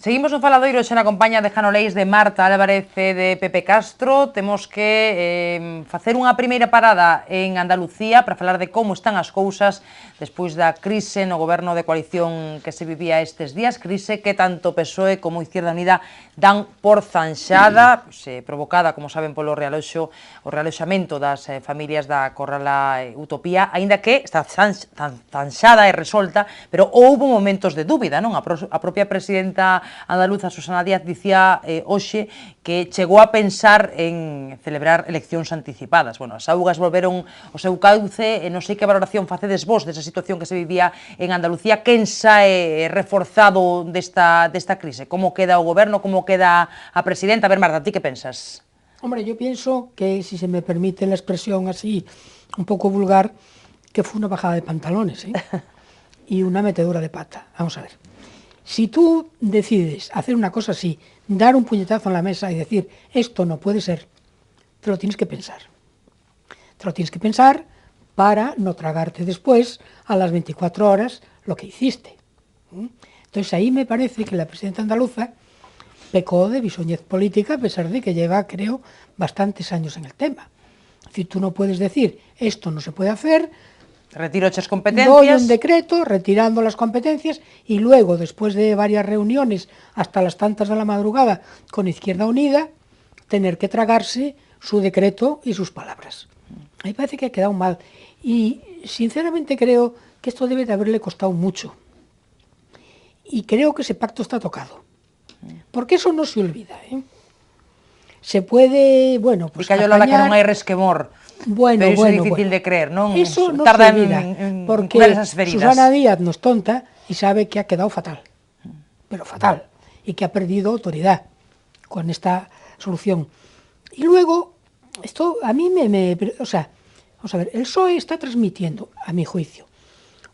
Seguimos no faladoiro xa na compañía de Jano Leis, de Marta Álvarez e de Pepe Castro. Temos que facer unha primeira parada en Andalucía para falar de como están as cousas despois da crise no goberno de coalición que se vivía estes días, crise que tanto PSOE como Izquierda Unida dan por zanxada, provocada, como saben, polo realoxamento das familias da Corrala Utopía, aínda que está zanxada e resolta, pero houbo momentos de dúbida, non? A propia presidenta andaluza Susana Díaz dicía hoxe que chegou a pensar en celebrar eleccións anticipadas. Bueno, as augas volveron ao seu cauce e non sei que valoración facedes vos desa situación que se vivía en Andalucía. Quen sae reforzado desta crise? Como queda o goberno? Como queda a presidenta? A ver, Marta, ti que pensas? Hombre, yo pienso que, si se me permite la expresión así, un poco vulgar, que fue una bajada de pantalones, y una metedura de pata. Vamos a ver. Si tú decides hacer una cosa así, dar un puñetazo en la mesa y decir, esto no puede ser, te lo tienes que pensar. Te lo tienes que pensar para no tragarte después, a las 24 horas, lo que hiciste. Entonces ahí me parece que la presidenta andaluza pecó de bisoñez política, a pesar de que lleva, creo, bastantes años en el tema. Es decir, tú no puedes decir, esto no se puede hacer, retiro las competencias, doy un decreto retirando las competencias y luego, después de varias reuniones hasta las tantas de la madrugada con Izquierda Unida, tener que tragarse su decreto y sus palabras. A mí parece que ha quedado mal y sinceramente creo que esto debe de haberle costado mucho y creo que ese pacto está tocado, porque eso no se olvida, Se puede, bueno, pues que la que non hai resquemor. Bueno, pero iso é difícil de creer, non? Eso no tarda se olvida, porque Susana Díaz no es tonta y sabe que ha quedado fatal, pero fatal, y que ha perdido autoridad con esta solución. Y luego, esto a mí o sea, vamos a ver, el PSOE está transmitiendo, a mi juicio,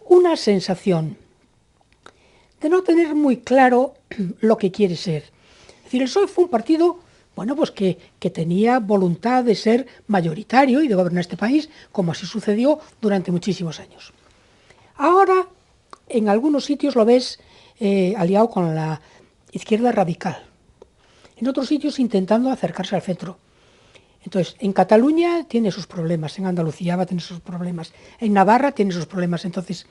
una sensación de no tener muy claro lo que quiere ser. Es decir, el PSOE fue un partido, bueno, pues que tenía voluntad de ser mayoritario y de gobernar este país, como así sucedió durante muchísimos años. Ahora, en algunos sitios lo ves aliado con la izquierda radical, en otros sitios intentando acercarse al centro. Entonces, en Cataluña tiene sus problemas, en Andalucía va a tener sus problemas, en Navarra tiene sus problemas. Entonces,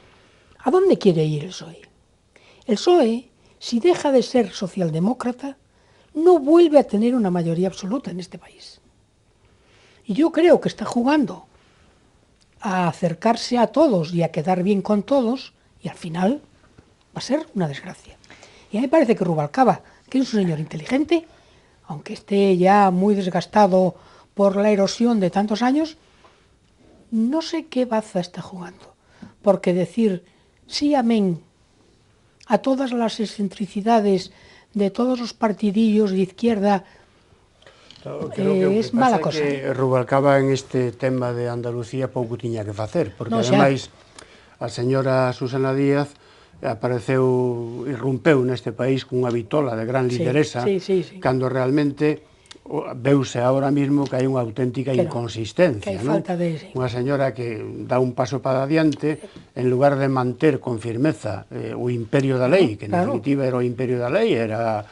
¿a dónde quiere ir el PSOE? El PSOE, si deja de ser socialdemócrata, no vuelve a tener una mayoría absoluta en este país. Y yo creo que está jugando a acercarse a todos y a quedar bien con todos, y al final va a ser una desgracia. Y a mí me parece que Rubalcaba, que es un señor inteligente, aunque esté ya muy desgastado por la erosión de tantos años, no sé qué baza está jugando. Porque decir sí, amén, a todas las excentricidades de todos os partidillos de izquierda es mala cosa. Que Rubalcaba en este tema de Andalucía pouco tiña que facer, porque ademais a señora Susana Díaz apareceu, irrumpeu neste país cunha vitola de gran lideresa, cando realmente veuse ahora mismo que hai unha auténtica inconsistencia, non? Unha señora que dá un paso para adiante en lugar de manter con firmeza o imperio da lei, que en definitiva era o imperio da lei, era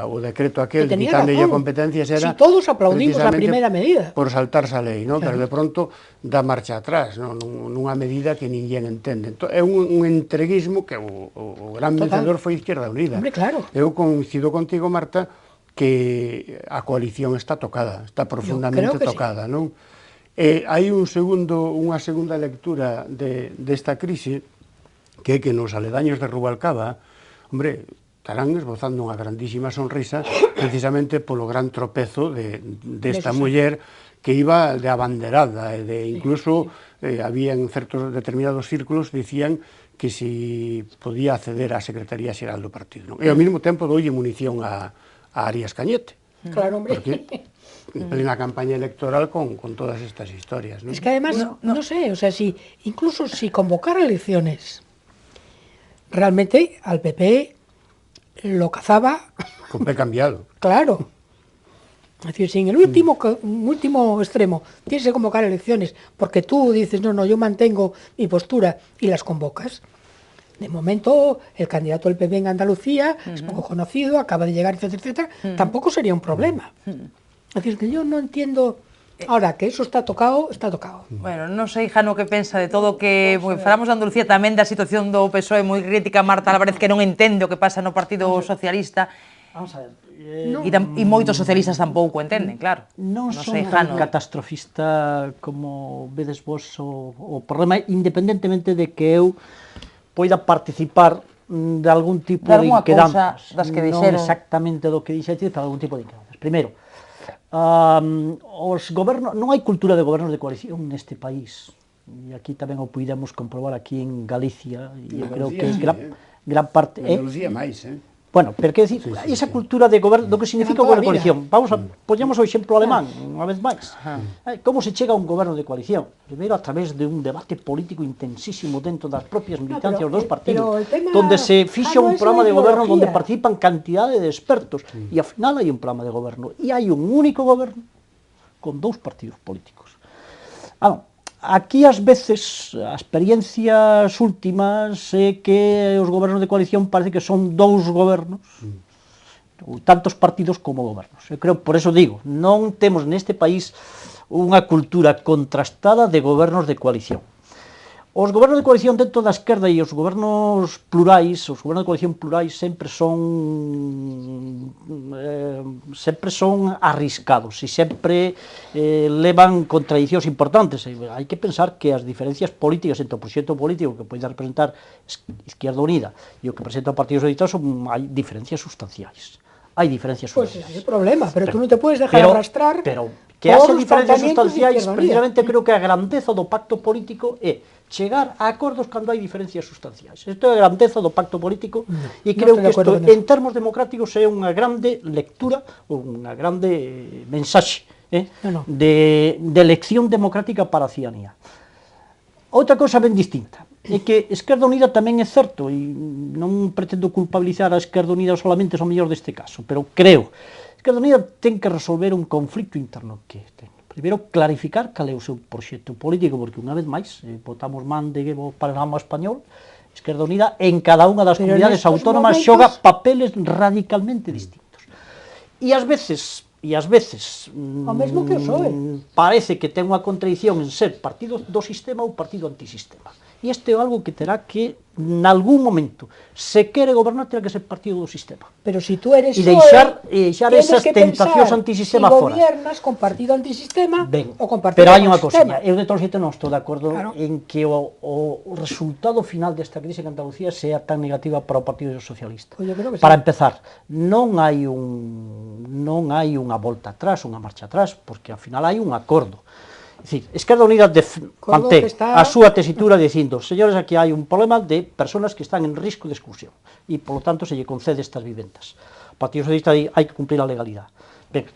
o decreto aquel de quitarle a competencias, era si todos aplaudimos a primeira medida por saltarse a lei, non? Pero de pronto dá marcha atrás, nunha medida que ninguén entende. É un entreguismo que o gran vencedor foi Izquierda Unida. Eu coincido contigo, Marta, que a coalición está tocada, está profundamente tocada, non? Hai unha segunda lectura desta crise, que é que nos aledaños de Rubalcaba, hombre, estarán esbozando unha grandísima sonrisa precisamente polo gran tropezo desta muller que iba de abanderada, incluso había en certos determinados círculos dicían que si podía acceder á Secretaría Xeral do partido, non? E ao mesmo tempo doulle munición a Arias Cañete. Claro, hombre. Porque en plena campaña electoral con todas estas historias, ¿no? Es que además, no sé, o sea, incluso si convocara elecciones, realmente al PP lo cazaba... Con pie cambiado. Claro. Es decir, si en el último extremo tienes que convocar elecciones porque tú dices, no, yo mantengo mi postura y las convocas, De momento, el candidato del PP en Andalucía es poco conocido, acaba de llegar, etcétera, etcétera, tampoco sería un problema. Es decir, que yo no entiendo... Ahora, que eso está tocado, está tocado. Bueno, non sei, Jano, que pensa de todo que falamos de Andalucía tamén da situación do PSOE moi crítica, Marta Álvarez, que non entende o que pasa no Partido Socialista. Vamos a ver. E moitos socialistas tampouco entenden, claro. Non son tan catastrofista como vedes vos o problema, independentemente de que eu poida participar de algún tipo de inquedanzas. Non exactamente do que dixetes, pero algún tipo de inquedanzas. Primeiro, os gobernos, non hai cultura de gobernos de coalición neste país. E aquí tamén o puidemos comprobar aquí en Galicia, e eu creo que gran parte... Andalucía máis, Bueno, pero quer dicir, esa cultura de goberno, do que significa o goberno de coalición. Vamos a, poñamos o exemplo alemán, unha vez máis. Como se chega a un goberno de coalición? Primeiro, a través de un debate político intensísimo dentro das propias militancias dos partidos, donde se fixa un programa de goberno onde participan cantidade de expertos, e ao final hai un programa de goberno, e hai un único goberno con dous partidos políticos. Aquí, ás veces, as experiencias últimas é que os gobernos de coalición parece que son dous gobernos, tantos partidos como gobernos. Eu creo, por eso digo, non temos neste país unha cultura contrastada de gobernos de coalición. Os gobernos de coalición dentro da esquerda e os gobernos plurais, os gobernos de coalición plurais sempre son arriscados e sempre levan contradicións importantes. Hai que pensar que as diferencias políticas entre o proxecto político que pode representar Izquierda Unida e o que presenta o Partido Socialista hai diferencias sustanciais. Hai diferencias sustanciais. Pois é o problema, pero tú non te podes dejar arrastrar... Pero que haxe diferencias sustanciais, precisamente creo que a grandeza do pacto político é chegar a acordos cando hai diferencias sustanciais. Isto é a grandeza do pacto político e creo que isto, en termos democráticos, é unha grande lectura, unha grande mensaxe de elección democrática para a ciudadanía. Outra cousa ben distinta é que Esquerda Unida tamén é certo, e non pretendo culpabilizar a Esquerda Unida solamente ao mellor deste caso, pero creo que Esquerda Unida ten que resolver un conflicto interno que ten. Primeiro, clarificar cal é o seu proxecto político, porque unha vez máis, votamos man de panorama español, Esquerda Unida en cada unha das comunidades autónomas xoga papeles radicalmente distintos. E ás veces o mesmo que o PSOE, parece que ten unha contradición en ser partido do sistema ou partido antisistema. E isto é algo que terá que, en algún momento, se quere gobernar, terá que ser partido do sistema. Pero si tú eres e deixar esas tentacións antisistema fora. Si gobiernas con partido antisistema ou con partido pero hai unha cousa, eu de todo xeito non estou de acordo en que o resultado final desta crise en Andalucía sea tan negativa para o Partido Socialista. Para empezar, non hai unha volta atrás, unha marcha atrás, porque ao final hai un acordo. É dicir, Esquerda Unida mantén a súa tesitura dicindo, señores, aquí hai un problema de persoas que están en risco de exclusión e, polo tanto, se lle concede estas vivendas. O Partido Socialista di, hai que cumprir a legalidade. Ben,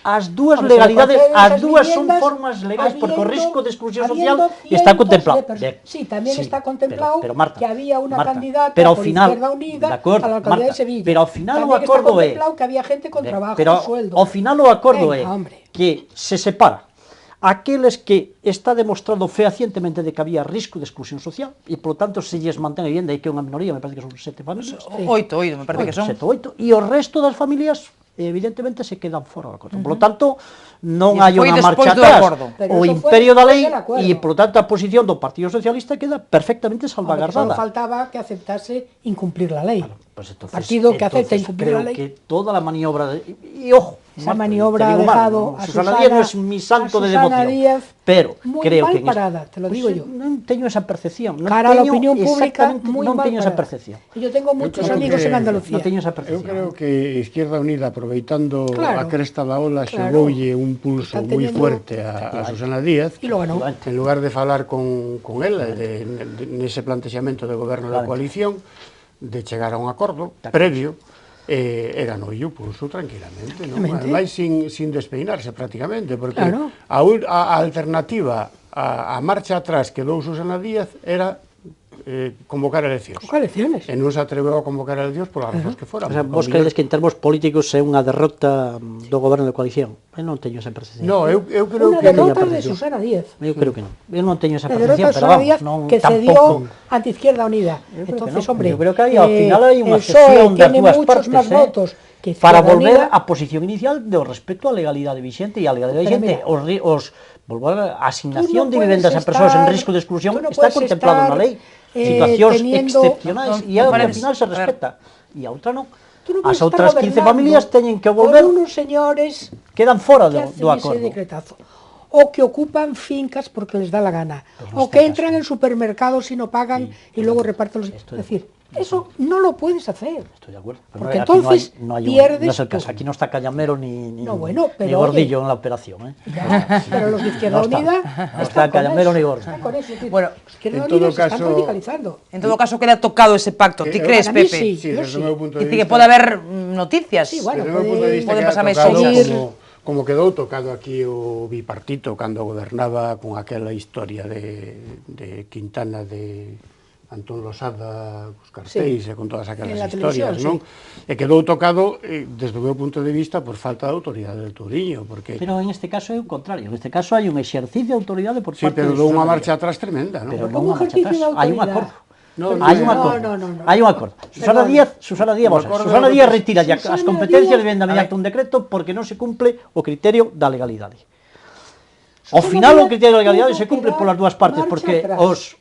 as dúas legalidades, as dúas son formas legais, porque o risco de exclusión social está contemplado. Sí, tamén está contemplado que había unha candidata por Izquierda Unida a la alcaldía de Sevilla. Pero ao final o acordo é... que había gente con trabajo, sueldo. Ao final o acordo é que se separa aqueles que está demostrado fehacientemente de que había risco de exclusión social e, polo tanto, se lles mantén a vivenda, e que é unha minoría, me parece que son 7 familias. 8, me parece que son. 7, 8, e o resto das familias, evidentemente, se quedan fora do acordo. Polo tanto, non hai unha marcha atrás. O imperio da lei e, polo tanto, a posición do Partido Socialista queda perfectamente salvagardada. Só faltaba que aceptase incumplir la lei. Partido que acepta incumplir la lei. Creo que toda a maniobra... E, ojo, esa maniobra ha dejado a Susana Díaz non é mi santo de devoción, pero creo que... Muy mal parada, te lo digo yo. Non teño esa percepción. Cara a la opinión pública, muy mal parada. Non teño esa percepción. Yo tengo muchos amigos en Andalucía. Non teño esa percepción. Eu creo que Izquierda Unida, aproveitando a cresta da ola, xogoulle un pulso moi fuerte a Susana Díaz, en lugar de falar con ela, nese plantexamento de goberno da coalición, de chegar a un acordo previo, e ganoulle o pulso tranquilamente, ademais sin despeinarse prácticamente, porque a alternativa a marcha atrás que dou Susana Díaz era convocar eleccións. Convocar eleccións. E non se atreveu a convocar eleccións por as razóns que foran. O sea, vos credes que en termos políticos é unha derrota do goberno de coalición? Eu non teño esa percepción. No, eu creo que... Unha derrota de Susana Díaz. Eu creo que non. Eu non teño esa percepción, pero vamos, non que cedió ante Izquierda Unida. Entonces, hombre, eu creo que ao final hai unha cesión das dúas partes, para volver á posición inicial do respecto á legalidade vixente e a legalidade vixente, volver a asignación de vivendas a persoas en risco de exclusión está contemplado na lei, situacións excepcionais e ao final se respeta e a outra non. As outras 15 familias teñen que volver, unos señores quedan fora do acordo. O que ocupan fincas porque les da la gana, o que entran en supermercados y no pagan y luego reparten los... Es decir, eso no lo puedes hacer. Estoy de acuerdo. Porque entonces pierdes... No es el caso, aquí no está Cañamero ni oye, Gordillo en la operación. Ya, pero los de Izquierda Unida... No está Cañamero ni Gordillo. Bueno, en todo caso... Están radicalizando. En todo caso, queda tocado ese pacto. ¿Te crees, Pepe? Sí, desde o meu punto de vista... que pode haber noticias. Sí, bueno, pueden pasar máis cousas. Como quedou tocado aquí o bipartito cando gobernaba con aquela historia de Quintana, de Antón Losada, os cartéis e con todas aquelas historias, non? E quedou tocado, desde o meu punto de vista, por falta de autoridade del Touriño, porque... Pero en este caso é o contrario, en este caso hai un exercicio de autoridade por parte... Sí, pero dou unha marcha atrás tremenda, non? Pero non unha marcha atrás, hai un acordo. Hai un acordo. Susana Díaz retira as competencias de vivenda mediante un decreto porque non se cumple o criterio da legalidade. Ao final o criterio da legalidade se cumple polas dúas partes porque os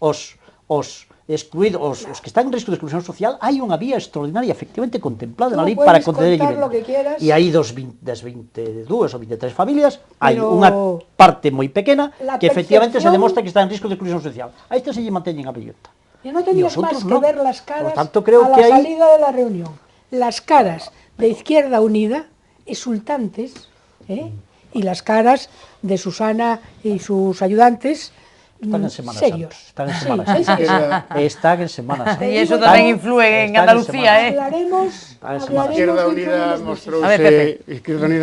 excluídos, os que están en risco de exclusión social, hai unha vía extraordinaria efectivamente contemplada na lei para conceder vivenda. E aí das 22 ou 23 familias hai unha parte moi pequena que efectivamente se demostra que está en risco de exclusión social. A esta se lle manteñen a vivenda. Y no tenías más que ver las caras a la salida de la reunión. Las caras de Izquierda Unida, exultantes, y las caras de Susana y sus ayudantes, están en Semana serios. Santa. Están en Semana Santa. Y eso tamén influe en Andalucía, Hablaremos Izquierda Unida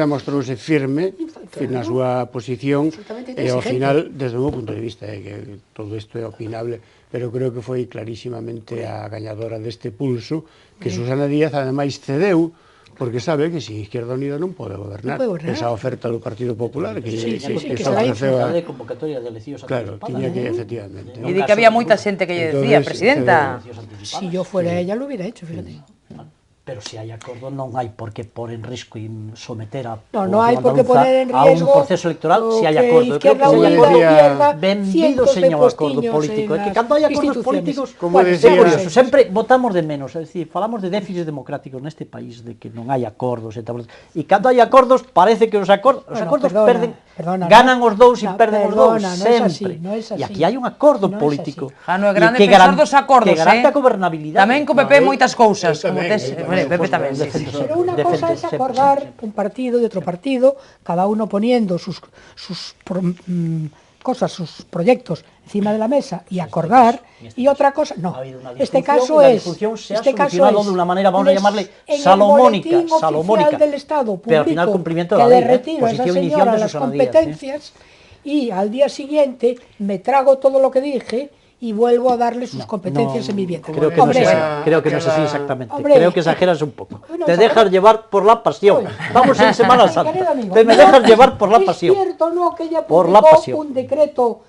mostrouse firme na súa posición e ao final, desde o meu punto de vista, que todo isto é opinable, pero creo que foi clarísimamente a gañadora deste pulso, que Susana Díaz ademais cedeu, porque sabe que sin Izquierda Unida non pode gobernar. Esa oferta do Partido Popular que esa ofreceu a convocatoria de eleccións anticipadas. Claro, tiña que, efectivamente. E di que había moita xente que lle decía, presidenta. Si yo fuera ella lo hubiera hecho, fíjate. Pero se hai acordo non hai por que pôr en risco e someter a hai por que poner en riesgo a un proceso electoral se hai acordo. Eu creo que se hai acordo, benvido señor acordo político. É que cando hai acordos políticos, é curioso, sempre votamos de menos, é dicir, falamos de déficit democrático neste país, de que non hai acordos, e cando hai acordos, parece que os acordos perden, ganan os dous e perden os dous, sempre. E aquí hai un acordo político. Jano é grande defensor dos acordos, que garanta a gobernabilidade. Tamén co PP moitas cousas, como tes... Pepe tamén, pero una cosa es acordar un partido y otro partido, cada uno poniendo sus cosas, sus proyectos encima de la mesa y acordar, y otra cosa, no, este caso es de una manera, vamos a llamarle salomónica, del Estado pero al final cumplimiento de la ley, le retiro a esa señora las competencias y al día siguiente me trago todo lo que dije y vuelvo a darle sus competencias en vivienda. Creo que no es así exactamente. Creo que exageras un poco. Te dejas llevar por la pasión. Vamos en Semana Santa. Te me dejas llevar por la pasión. Es cierto, ¿no?, que ella publicó un decreto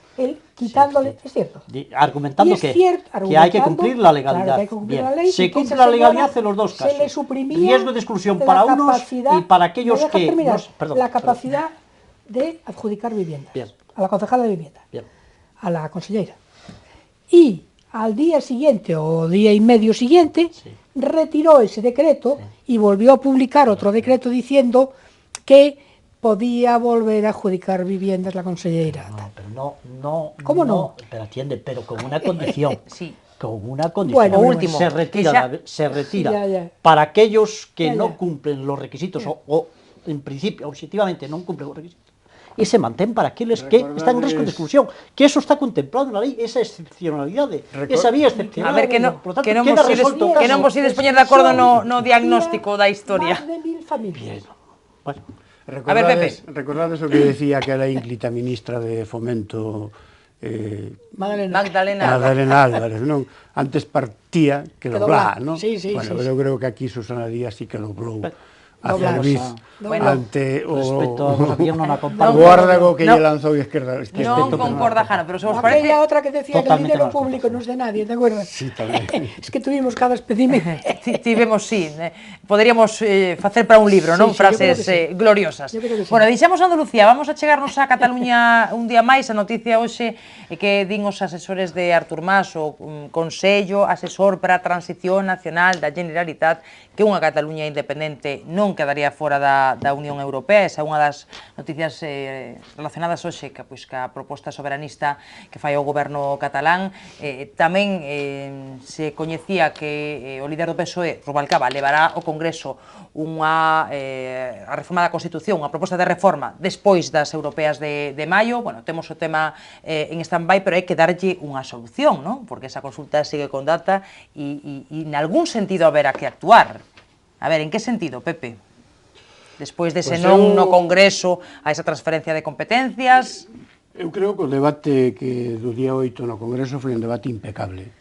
quitándole... Es cierto. Argumentando que hay que cumplir la legalidad. Se cumple la legalidad en los dos casos. Se le suprimía riesgo de exclusión para unos y para aquellos que... La capacidad de adjudicar viviendas. A la concejala de vivienda. A la consellera. Y al día siguiente o día y medio siguiente retiró ese decreto y volvió a publicar otro decreto diciendo que podía volver a adjudicar viviendas la consellera. ¿Cómo no? Pero atiende, pero con una condición. Con una condición. Bueno, último. Se retira para aquellos que no cumplen los requisitos o en principio, objetivamente, no cumplen los requisitos. Y se mantén para aqueles que están en risco de exclusión, que eso está contemplado na lei, esa excepcionalidade, esa vía excepcional. A ver, que non vos ides poñer de acordo no diagnóstico da historia. Más de 1000 familias. Recordades o que decía aquela ínclita ministra de Fomento Magdalena Álvarez, non? Antes partía que doblá, non? Sí, bueno, eu creo que aquí Susana Díaz sí que doblou a Doblamos, cerviz bueno, ante respecto ao gobierno na compañía. o órdago que lle lanzou Esquerda. Non concorda, Jana, pero se vos parece... Aquella outra que decía que el dinero público non es de nadie, ¿te acuerdas? Sí, tamén. Es que tuvimos cada espécimen. Tivemos, sí, poderíamos facer para un libro, non? Frases gloriosas. Bueno, deixamos Andalucía, vamos a chegarnos a Cataluña un día máis. A noticia hoxe é que din os asesores de Artur Mas, o Consello Asesor para a Transición Nacional da Generalitat, que unha Cataluña independente non quedaría fora da Unión Europea. Esa é unha das noticias relacionadas hoxe ca proposta soberanista que fai o goberno catalán. Tamén se coñecía que o líder do PSOE, Rubalcaba, levará ao Congreso a reforma da Constitución, unha proposta de reforma despois das europeas de maio. Bueno, temos o tema en stand-by, pero hai que darlle unha solución, non? Porque esa consulta sigue con data e en algún sentido haberá que actuar. A ver, en que sentido, Pepe? Despois dese non no Congreso a esa transferencia de competencias... Eu creo que o debate que do día 8 no Congreso foi un debate impecable.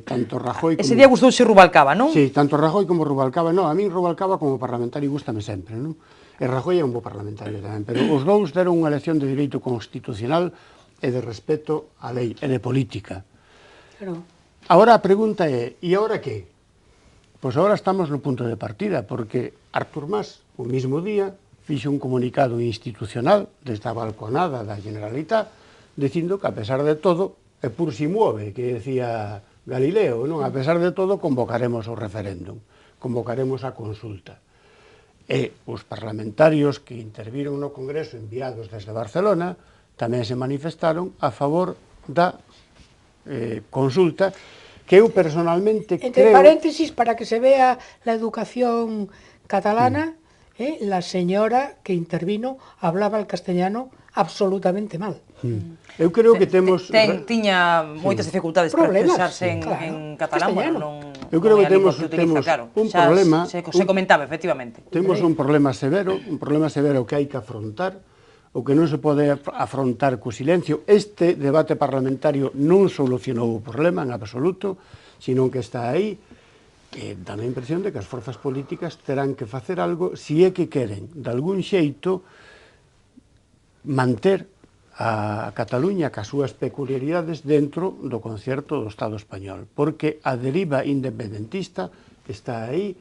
Tanto Rajoy como... Ese día gustouse Rubalcaba, non? Sí, tanto Rajoy como Rubalcaba. Non, a min Rubalcaba como parlamentario gústame sempre, non? E Rajoy é un bo parlamentario tamén, pero os dous deron unha lección de dereito constitucional e de respeto á lei e de política. Claro. Agora a pregunta é, e agora que? Pois agora estamos no punto de partida, porque Artur Mas, o mismo día, fixe un comunicado institucional desde a balconada da Generalitat, dicindo que, a pesar de todo, e pur si muove, que decía Galileo, non? A pesar de todo, convocaremos o referéndum, convocaremos a consulta. E os parlamentarios que interviron no Congreso enviados desde Barcelona tamén se manifestaron a favor da consulta, que eu personalmente creo... Entre paréntesis, para que se vea la educación catalana, la señora que intervino hablaba el castellano absolutamente mal. Eu creo que temos... Tiña moitas dificultades para expresarse en catalán, bueno, non... Eu creo que temos un problema... Se comentaba, efectivamente. Temos un problema severo que hai que afrontar, o que non se pode afrontar co silencio. Este debate parlamentario non solucionou o problema en absoluto, sino que está aí. Dá a impresión de que as forzas políticas terán que facer algo se é que queren, de algún xeito, manter a Cataluña cas súas peculiaridades dentro do concierto do Estado español, porque a deriva independentista está aí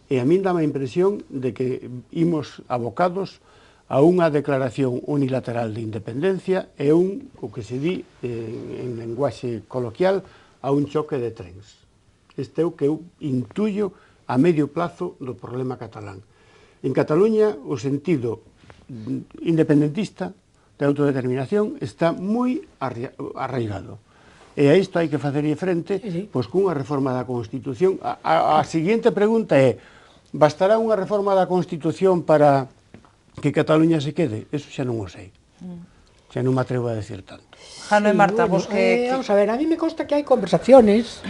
e a min dá a impresión de que imos abocados a unha declaración unilateral de independencia e o que se di en lenguaxe coloquial, a un choque de trens. Este é o que eu intuyo a medio plazo do problema catalán. En Cataluña, o sentido independentista de autodeterminación está moi arraigado. E a isto hai que facerlle frente pois cunha reforma da Constitución. A seguinte pregunta é: bastará unha reforma da Constitución para que Cataluña se quede? Eso xa non o sei. Xa non me atrevo a decir tanto. Jano e Marta, vos que... Vamos a ver, a mí me consta que hai conversaciones,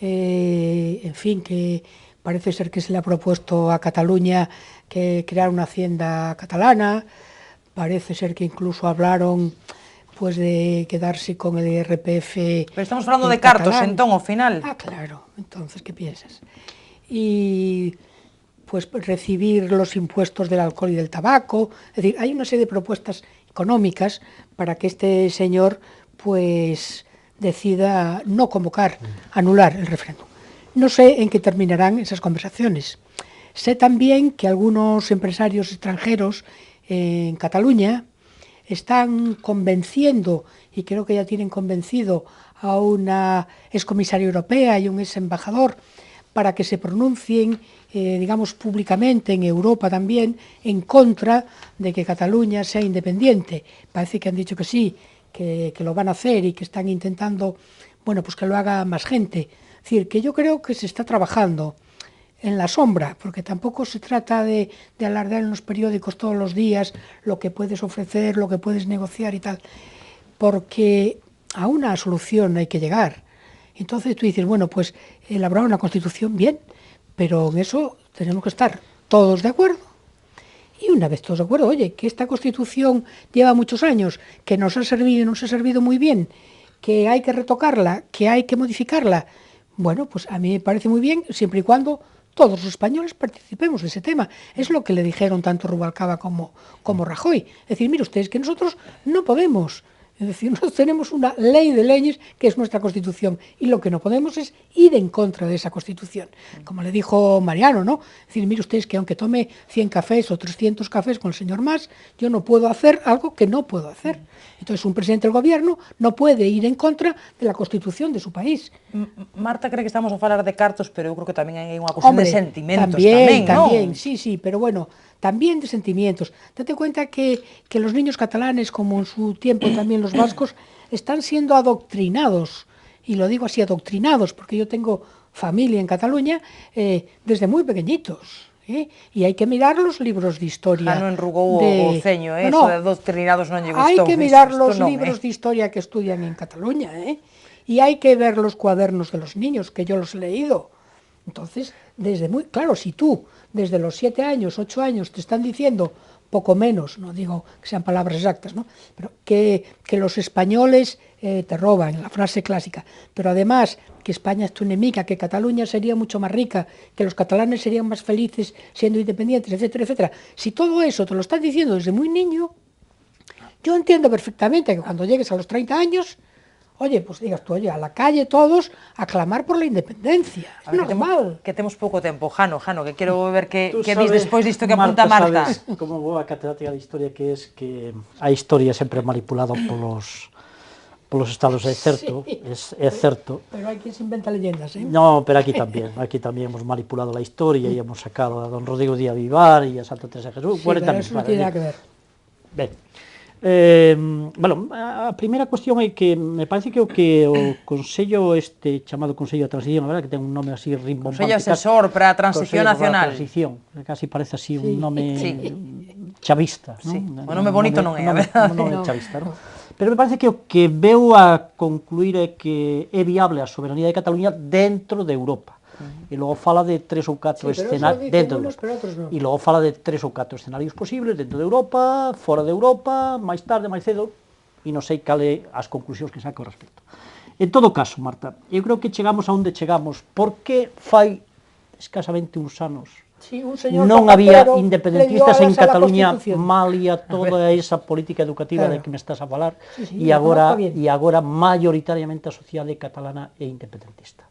en fin, que parece ser que se le ha propuesto a Cataluña que crear una hacienda catalana, parece ser que incluso hablaron pues de quedarse con el IRPF. Pero estamos falando de cartos, entón, ao final. Ah, claro, entonces, ¿qué piensas? Y pues recibir los impuestos del alcohol y del tabaco, es decir, hay una serie de propuestas económicas para que este señor pues decida no convocar, anular el referéndum. No sé en qué terminarán esas conversaciones. Sé también que algunos empresarios extranjeros en Cataluña están convenciendo, y creo que ya tienen convencido a una excomisaria europea y un ex embajador para que se pronuncien, digamos, públicamente en Europa también, en contra de que Cataluña sea independiente. Parece que han dicho que sí, que lo van a hacer y que están intentando, bueno, pues que lo haga más gente. Es decir, que yo creo que se está trabajando en la sombra, porque tampoco se trata de alardear en los periódicos todos los días lo que puedes ofrecer, lo que puedes negociar y tal, porque a una solución hay que llegar. Entonces tú dices, bueno, pues elaborar una Constitución, bien, pero en eso tenemos que estar todos de acuerdo y una vez todos de acuerdo, oye, que esta Constitución lleva muchos años, que nos ha servido y nos ha servido muy bien, que hay que retocarla, que hay que modificarla, bueno, pues a mí me parece muy bien, siempre y cuando todos los españoles participemos de ese tema. Es lo que le dijeron tanto Rubalcaba como Rajoy. Es decir, mire ustedes, que nosotros no podemos. Es decir, nosotros tenemos una ley de leyes que es nuestra Constitución y lo que no podemos es ir en contra de esa Constitución. Como le dijo Mariano, ¿no? Es decir, mire ustedes que aunque tome 100 cafés o 300 cafés con el señor Mas, yo no puedo hacer algo que no puedo hacer. Entonces, un presidente del gobierno no puede ir en contra de la Constitución de su país. Marta cree que estamos a falar de cartos, pero eu creo que tamén hai unha cuestión de sentimentos tamén, ¿no? Sí, pero bueno, también de sentimientos. Date cuenta que los niños catalanes, como en su tiempo también los vascos, están siendo adoctrinados, y lo digo así, adoctrinados, porque yo tengo familia en Cataluña desde muy pequeñitos. E hai que mirar los libros de historia. Non enrugou o ceño, eso de adoctrinados non lle gustou. Hai que mirar los libros de historia que estudian en Cataluña, y hay que ver los cuadernos de los niños, que yo los he leído. Entonces, claro, si tú, desde los 7 años, 8 años, te están diciendo, poco menos, no digo que sean palabras exactas, ¿no? Pero que los españoles te roban, la frase clásica, pero además que España es tu enemiga, que Cataluña sería mucho más rica, que los catalanes serían más felices siendo independientes, etcétera, etcétera. Si todo eso te lo están diciendo desde muy niño, yo entiendo perfectamente que cuando llegues a los 30 años, oye, pues digas tú, oye, a la calle todos a clamar por la independencia. É normal. Que temos pouco tempo. Jano, que quero ver que dis despois disto que apunta Marta. Sabes, como boa catedrática de historia que es, que a historia sempre é manipulada polos estados, é certo, sí. É certo. Pero hai que se inventa leyendas, No, pero aquí tamén hemos manipulado a historia e hemos sacado a don Rodrigo Díaz Vivar e a Santa Teresa de Jesús. Sí, pero eso non tiene nada que ver. Ben. Bueno, a primeira cuestión é que me parece que o Consello, este chamado Consello de Transición, a verdade que ten un nome así rimbombante. Consello Asesor para a Transición Nacional. Transición, casi parece así un nome chavista, non? Sí, o nome bonito non é, a verdade. Un nome chavista, non? Pero me parece que o que veu a concluir é que é viable a soberanía de Cataluña dentro de Europa. E logo fala de 3 ou 4 escenarios dentro de Europa. E logo fala de 3 ou 4 escenarios posibles dentro de Europa, fora de Europa, máis tarde, máis cedo, e non sei cal é as conclusións que saca ao respecto. En todo caso, Marta, eu creo que chegamos a onde chegamos porque fai escasamente uns anos non había independentistas en Cataluña, malia toda esa política educativa de que me estás a falar, e agora maioritariamente a sociedade catalana é independentista.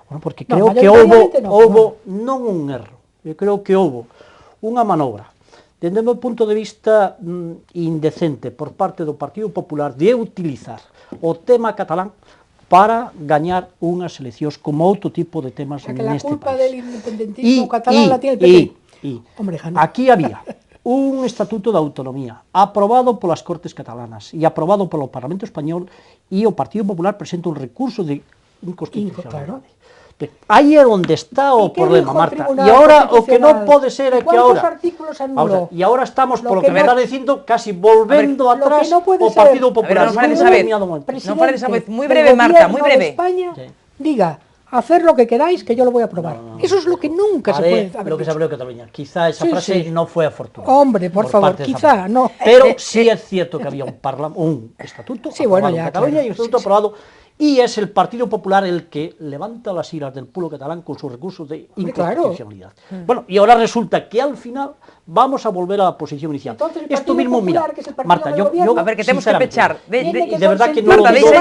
Bueno, porque creo que houbo non un erro, eu creo que houbo unha manobra, dende o meu punto de vista indecente por parte do Partido Popular de utilizar o tema catalán para gañar unhas eleccións como outro tipo de temas neste país. Que la culpa del independentismo catalán la tiene el PP. Hombre, aquí había un estatuto de autonomía aprobado polas Cortes catalanas e aprobado polo Parlamento español, e o Partido Popular presenta un recurso de inconstitucionalidade. Aí é onde está o problema, Marta. E agora o que non pode ser é que agora... E agora estamos, polo que me está dicindo, casi volvendo atrás o Partido Popular. Non faredes a vez, moi breve, Marta, moi breve. España diga, hacer lo que queráis, que yo lo voy a aprobar. Eso es lo que nunca se puede haber lo que se abrió Cataluña. Quizá esa frase non foi afortunada. Hombre, por favor, quizá, no. Pero sí é cierto que había un estatuto aprobado en Cataluña e un estatuto aprobado. Y es el Partido Popular el que levanta las iras del pueblo catalán con sus recursos de inconstitucionalidad. Bueno, y ahora resulta que al final vamos a volver a la posición inicial. Entonces, esto mismo, mira, Marta, yo a ver, que tenemos que pechar. De verdad que no Marta, lo digo.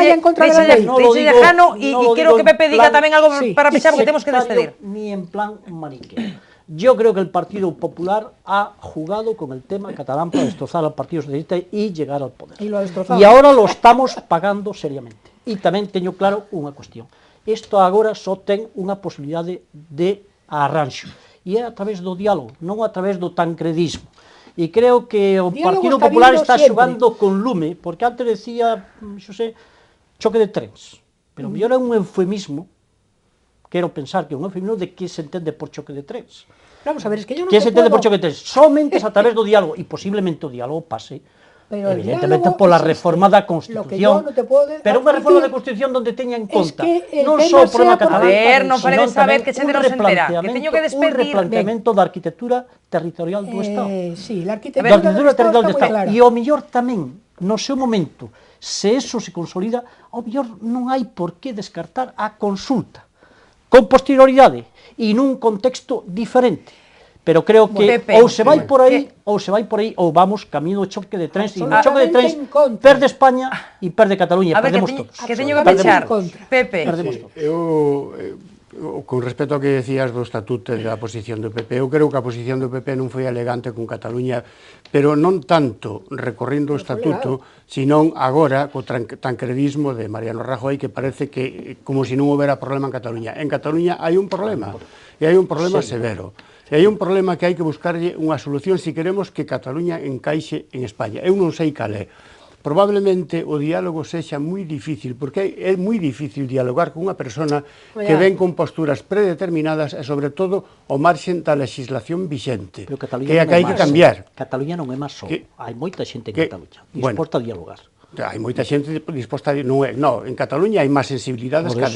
Deixe Jano y quiero que Pepe diga también algo para pechar, porque tenemos que despedir. Ni en plan maniqueo. Yo creo que el Partido Popular ha jugado con el tema catalán para destrozar al Partido Socialista y llegar al poder. Y ahora lo estamos pagando seriamente. E tamén teño claro unha cuestión. Isto agora só ten unha posibilidade de arranxo. E é a través do diálogo, non a través do tancredismo. E creo que o Partido Popular está xogando con lume, porque antes decía, Xosé, choque de trens. Pero mellor é un eufemismo, quero pensar que é un eufemismo de que se entende por choque de trens. Vamos a ver, es que yo no que se entende por choque de trens. Somente a través do diálogo, e posiblemente o diálogo pase evidentemente pola reforma da Constitución, pero unha reforma da Constitución onde teña en conta non só o problema catalán, non paredes saber que se nos entera, que teño que despedir un replanteamento da arquitectura territorial do Estado. Sí, a arquitectura territorial do Estado. E o mellor tamén, no seu momento, se eso se consolida, ao mellor non hai por que descartar a consulta con posterioridade e nun contexto diferente. Pero creo que ou se vai por aí, ou vamos camino do choque de trens, e no choque de trens perde España e perde Cataluña, perdemos todos. Que teño que pechar, Pepe. Con respecto ao que decías do estatuto e da posición do PP, eu creo que a posición do PP non foi elegante con Cataluña, pero non tanto recorrendo o estatuto, senón agora co tancredismo de Mariano Rajoy, que parece que como se non houbera problema en Cataluña. En Cataluña hai un problema, e hai un problema severo. E hai un problema que hai que buscarlle unha solución se queremos que Cataluña encaixe en España. Eu non sei cal é. Probablemente o diálogo sexa moi difícil, porque é moi difícil dialogar con unha persona que ven con posturas predeterminadas e, sobre todo, o marxen da legislación vixente, que é a que hai que cambiar. Cataluña non é máis só. Hai moita xente en Cataluña disposta a dialogar. Hai moita xente disposta a dialogar. Non, en Cataluña hai máis sensibilidades que a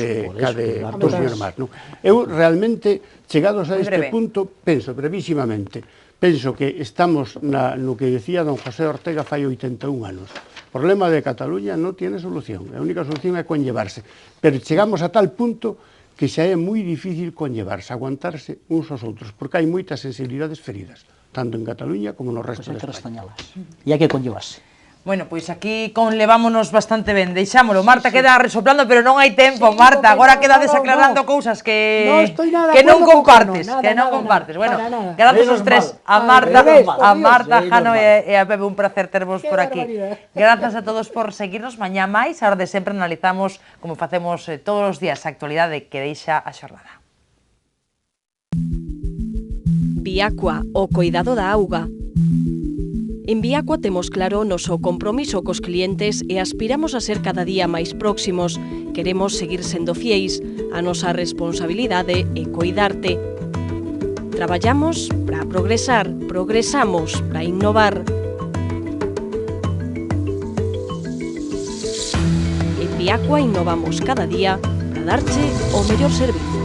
de dos máis. Eu realmente, chegados a este punto, penso brevísimamente, penso que estamos no que decía don José Ortega fai 81 anos. O problema de Cataluña non tiene solución. A única solución é conllevarse. Pero chegamos a tal punto que xa é moi difícil conllevarse, aguantarse uns aos outros, porque hai moitas sensibilidades feridas, tanto en Cataluña como no resto de España. E hai que conllevarse. Bueno, pois aquí conlevámonos bastante ben, deixámolo. Marta queda resoplando, pero non hai tempo, Marta. Agora quedades aclarando cousas que non compartes. Bueno, grazas aos tres, a Marta, Jano e a Pepe, un placer tervos por aquí. Grazas a todos por seguirnos. Mañá máis, a hora de sempre analizamos, como facemos todos os días, a actualidade que deixa a xornada. Viacua, o coidado da auga. En Viacua temos claro o noso compromiso cos clientes e aspiramos a ser cada día máis próximos. Queremos seguir sendo fieis. A nosa responsabilidade é coidarte. Traballamos para progresar, progresamos para innovar. En Viacua innovamos cada día para darche o mellor servizo.